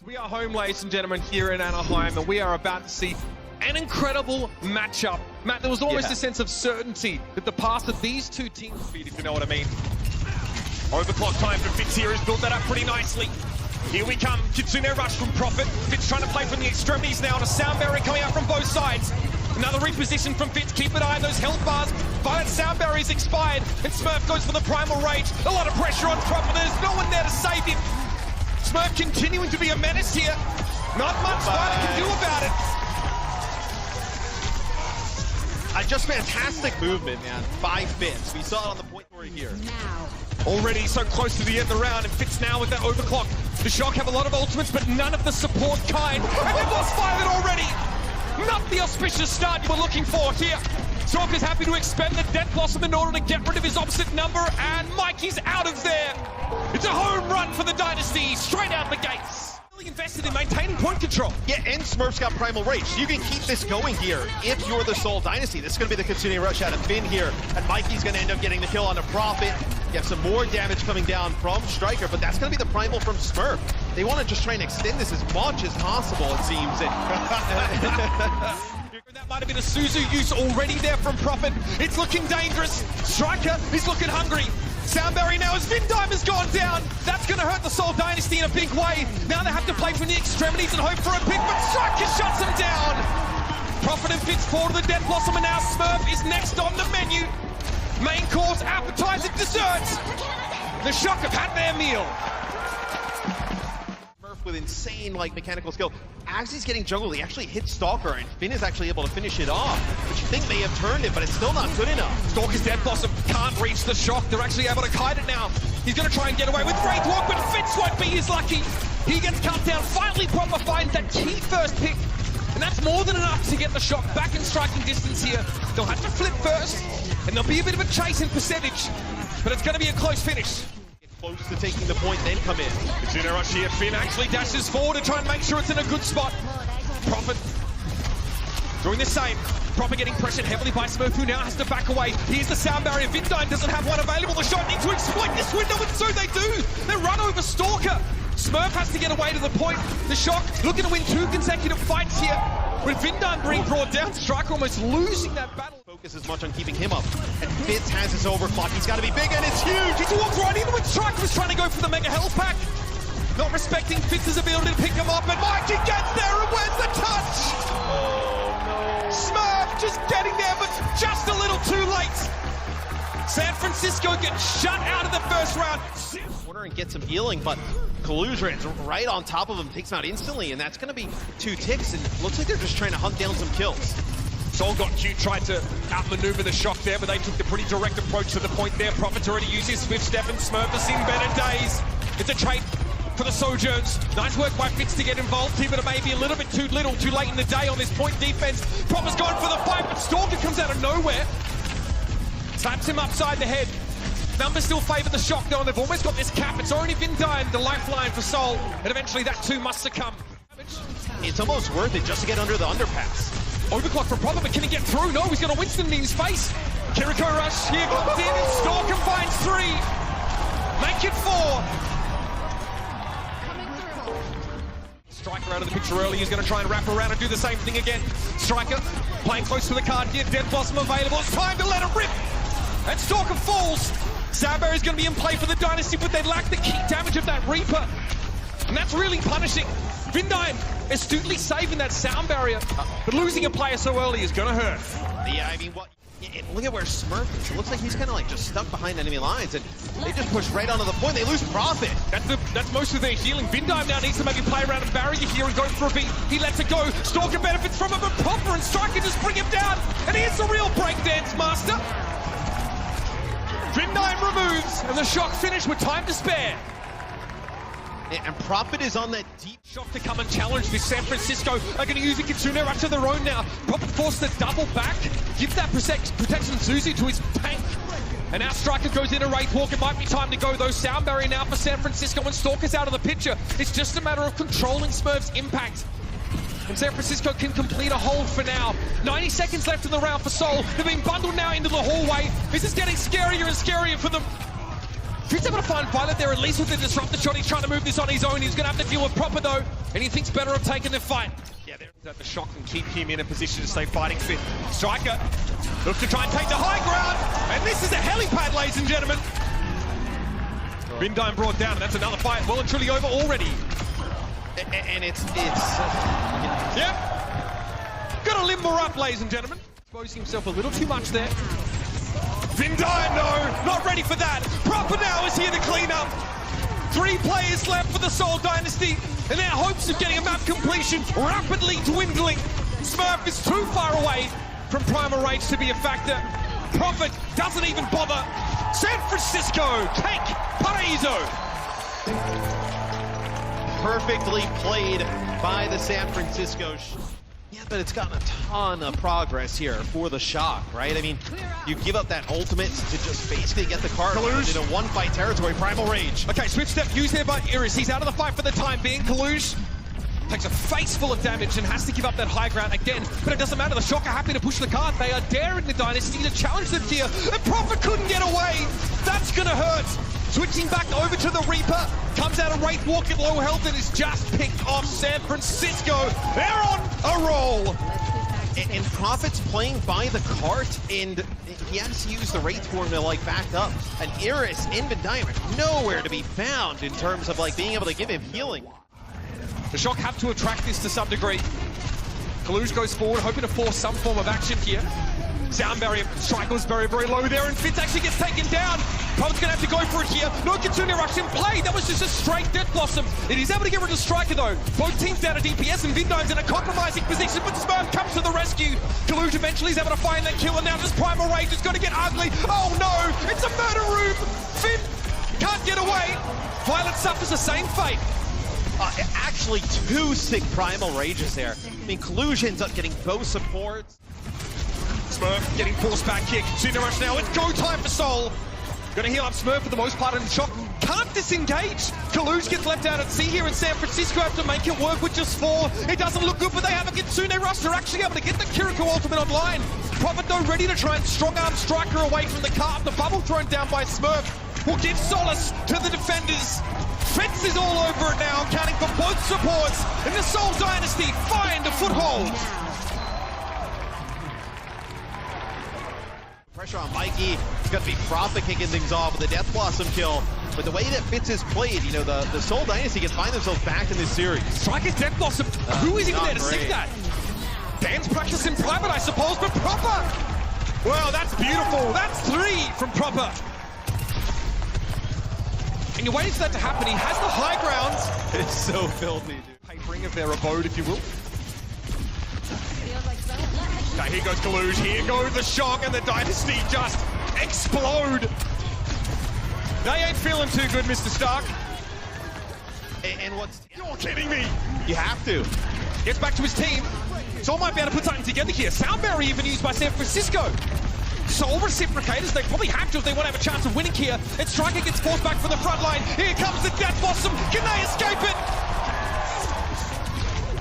We are home, ladies and gentlemen, here in Anaheim, and we are about to see an incredible matchup. Matt, there was almost a sense of certainty that the path of these two teams beat, if you know what I mean. Overclock time for Fitz here, has built that up pretty nicely. Here we come, Kitsune rush from Prophet. Fitz trying to play from the extremities now, and a sound barrier coming out from both sides. Another reposition from Fitz, keep an eye on those health bars. Violet sound barrier's expired, and Smurf goes for the primal rage. A lot of pressure on Prophet, there's no one there to save him. Smurf continuing to be a menace here. Not much Violet can do about it. Just fantastic movement, man. 5 Fitz. We saw it on the point where here. Already so close to the end of the round, and Fitz now with that overclock. The Shock have a lot of ultimates, but none of the support kind. And they've lost Violet already. Not the auspicious start you were looking for here. Shock is happy to expend the Death Blossom in order to get rid of his opposite number, and Mikey's out of there. It's a home run for the Dynasty, straight out the gates. Really invested in maintaining point control. Yeah, and Smurf's got Primal Rage, so you can keep this going here if you're the Seoul Dynasty. This is going to be the Kitsune rush out of Finn here, and Mikey's going to end up getting the kill on a Prophet. You have some more damage coming down from Striker, but that's going to be the Primal from Smurf. They want to just try and extend this as much as possible, it seems. That might have been a Suzu use already there from Prophet. It's looking dangerous. Striker is looking hungry. Sound barrier now as Vindime has gone down. That's going to hurt the Seoul Dynasty in a big way. Now they have to play from the extremities and hope for a pick, but Striker shuts them down. Prophet and Fitz fall to the Death Blossom, and now Smurf is next on the menu. Main course, appetizer, desserts. The Shock have had their meal. With insane mechanical skill. As he's getting juggled, he actually hits Stalker, and Finn is actually able to finish it off. But you think they have turned it, but it's still not good enough. Stalker's Death Blossom can't reach the Shock. They're actually able to kite it now. He's going to try and get away with Wraithwalk, but Fitz won't be his lucky. He gets cut down. Finally, Proper finds that key first pick, and that's more than enough to get the Shock back in striking distance here. They'll have to flip first, and there'll be a bit of a chase in percentage, but it's going to be a close finish. Close to taking the point, then come in. Kitsune rush here. Finn actually dashes forward to try and make sure it's in a good spot. Prophet doing the same. Prophet getting pressured heavily by Smurf, who now has to back away. Here's the sound barrier. Vindime doesn't have one available. The Shock need to exploit this window, and so they do. They run over Stalker. Smurf has to get away to the point. The Shock looking to win 2 consecutive fights here. With Vindime being brought down, Striker almost losing that battle. Focus as much on keeping him up. And Fitz has his overclock. He's got to be big, and it's huge. He walked right in when Striker was trying to go for the mega health pack. Not respecting Fitz's ability to pick him up, and Mikey gets there, and where's the touch? Oh, no. Smurf just getting there, but just a little too late. San Francisco gets shut out of the first round. Corner and get some healing, but Kaluzran's right on top of him, takes him out instantly, and that's going to be 2 ticks, and it looks like they're just trying to hunt down some kills. Soul got cute, tried to outmaneuver the Shock there, but they took the pretty direct approach to the point there. Prophet's already used his swift step, and Smurf has seen better days. It's a trade for the Sojourns. Nice work by Fitz to get involved here, but it may be a little bit too late in the day on this point defense. Prophet's going for the fight, but Stalker comes out of nowhere. Slaps him upside the head. Numbers still favour the Shock though, and they've almost got this cap. It's only Vindime, the lifeline for Soul, and eventually that too must succumb. It's almost worth it just to get under the underpass. Overclock for Prophet, but can he get through? No, he's going to Winston in his face. Kiriko rush here, got in, and Stalker finds 3. Make it 4. Striker out of the picture early. He's going to try and wrap around and do the same thing again. Striker playing close to the card here. Death Blossom available. It's time to let it rip. And Stalker falls. Soundbarrier is going to be in play for the Dynasty, but they lack the key damage of that Reaper. And that's really punishing. Vindime astutely saving that sound barrier, but losing a player so early is going to hurt. Yeah, I mean, look at where Smurf is. It looks like he's kind of just stuck behind enemy lines, and they just push right onto the point. They lose Prophet. That's most of their healing. Vindime now needs to maybe play around a barrier here and go for a beat. He lets it go. Stalker benefits from it, but Proper and Striker just bring him down. And here's the real breakdance master. Vindime removes, and the Shock finish with time to spare. And Prophet is on that deep Shock to come and challenge this. San Francisco are going to use a Kitsune rush to their own now. Prophet forced to double back, give that protection Zuzi to his tank. And now Striker goes in a Wraithwalk. It might be time to go though. Sound barrier now for San Francisco, and Stalker's out of the picture. It's just a matter of controlling Smurf's impact. And San Francisco can complete a hold for now. 90 seconds left in the round for Seoul. They're being bundled now into the hallway. This is getting scarier and scarier for them. Fitz able to find Violet there, at least with the disruptor shot. He's trying to move this on his own. He's going to have to deal with Proper, though, and he thinks better of taking the fight. Yeah, there's the shock and keep him in a position to stay fighting fit. Striker looks to try and take the high ground, and this is a helipad, ladies and gentlemen. Vindime brought down, and that's another fight well and truly over already. And it's Yep. Gotta limber up, ladies and gentlemen. Exposing himself a little too much there. Vindime, no, not ready for that. Proper now is here to clean up. 3 players left for the Seoul Dynasty, and their hopes of getting a map completion rapidly dwindling. Smurf is too far away from Primal Rage to be a factor. Prophet doesn't even bother. San Francisco, cake, paraiso. perfectly played by the San Francisco. Yeah, but it's gotten a ton of progress here for the Shock, right? I mean, you give up that ultimate to just basically get the card in a one-fight territory. Primal Rage. Okay, switch step used there by Iris. He's out of the fight for the time being. Kalush takes a face full of damage and has to give up that high ground again. But it doesn't matter. The Shock are happy to push the card. They are daring the Dynasty to challenge them here. And Prophet couldn't get away. That's going to hurt. Switching back over to the Reaper. Comes out of Wraith Walk at low health and is just picked off San Francisco. They're on a roll. And Prophet's playing by the cart, and he has to use the Wraith formula like backed up. And Iris in Vindime nowhere to be found in terms of like being able to give him healing. The Shock have to attract this to some degree. Kalush goes forward, hoping to force some form of action here. Sound barrier, Striker was very, very low there, and Fitz actually gets taken down. Prophet's gonna have to go for it here. No Kitsune Rush in play. That was just a straight Death Blossom. It is able to get rid of Striker though. Both teams down to DPS, and Vindime's in a compromising position, but Smurf comes to the rescue. Kalush eventually is able to find that kill, and now this Primal Rage is gonna get ugly. Oh no, it's a murder room. Finn can't get away. Violet suffers the same fate. Actually, 2 sick Primal Rages there. I mean, Kalush ends up getting both supports. Smurf getting forced back kick. Kitsune Rush now. It's go time for Soul. Gonna heal up Smurf for the most part, and the Shock can't disengage. Kalush gets left out at sea here in San Francisco. Have to make it work with just 4. It doesn't look good, but they have a Kitsune Rush. They're actually able to get the Kiriko ultimate online. Prophet though ready to try and strong arm Striker away from the cart. The bubble thrown down by Smurf will give solace to the defenders. Fitz is all over it now, counting for both supports, and the Seoul Dynasty find a foothold. Pressure on Mikey. It's going to be Prophet kicking things off with the Death Blossom kill. But the way that Fitz is played, you know, the Seoul Dynasty can find themselves back in this series. Striker's Death Blossom. Who is even there to see that? Dan's practice in private, I suppose, but Proper. Well, that's beautiful. That's 3 from Proper. And you're waiting for that to happen. He has the high ground. It's so filthy, dude. Papering of their abode, if you will. Okay, here goes Kalush. Here goes the Shock, and the Dynasty just explode. They ain't feeling too good, Mr. Stark. And what's... You're kidding me. You have to. Gets back to his team. Soul might be able to put something together here. Sound barrier even used by San Francisco. Soul reciprocators, they probably have to if they want to have a chance of winning here. And Striker gets forced back for the front line. Here comes the Death Blossom. Can they escape it?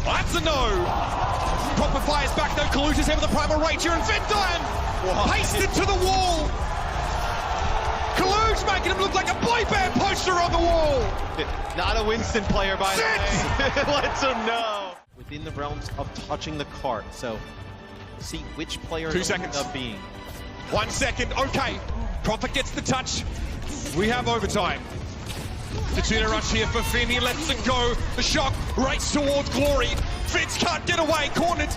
That's a no. Proper fires back though. Kalush is here with the Primal Rage here, and Vindime pasted to the wall. Kalush making him look like a boy band poster on the wall. Not a Winston player, by the way. Lets him know. Within the realms of touching the cart, so see which player 2 it seconds. ends up being. 1 second, okay. Prophet gets the touch. We have overtime. Kitsune Rush here for Finn, he lets it go. The Shock race towards glory. Fitz can't get away, cornered.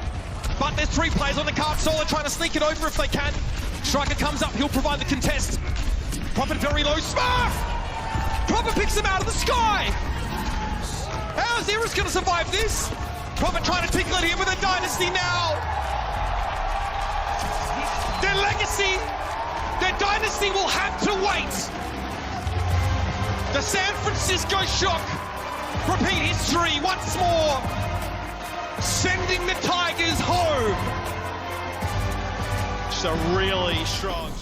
But there's 3 players on the card. Soul are trying to sneak it over if they can. Striker comes up, he'll provide the contest. Prophet very low, Smurf! Prophet picks him out of the sky! How is Iris gonna survive this? Prophet trying to tickle it here with a Dynasty now. Their legacy, their Dynasty will have to wait. The San Francisco Shock repeat history once more, sending the Tigers home. Just a really strong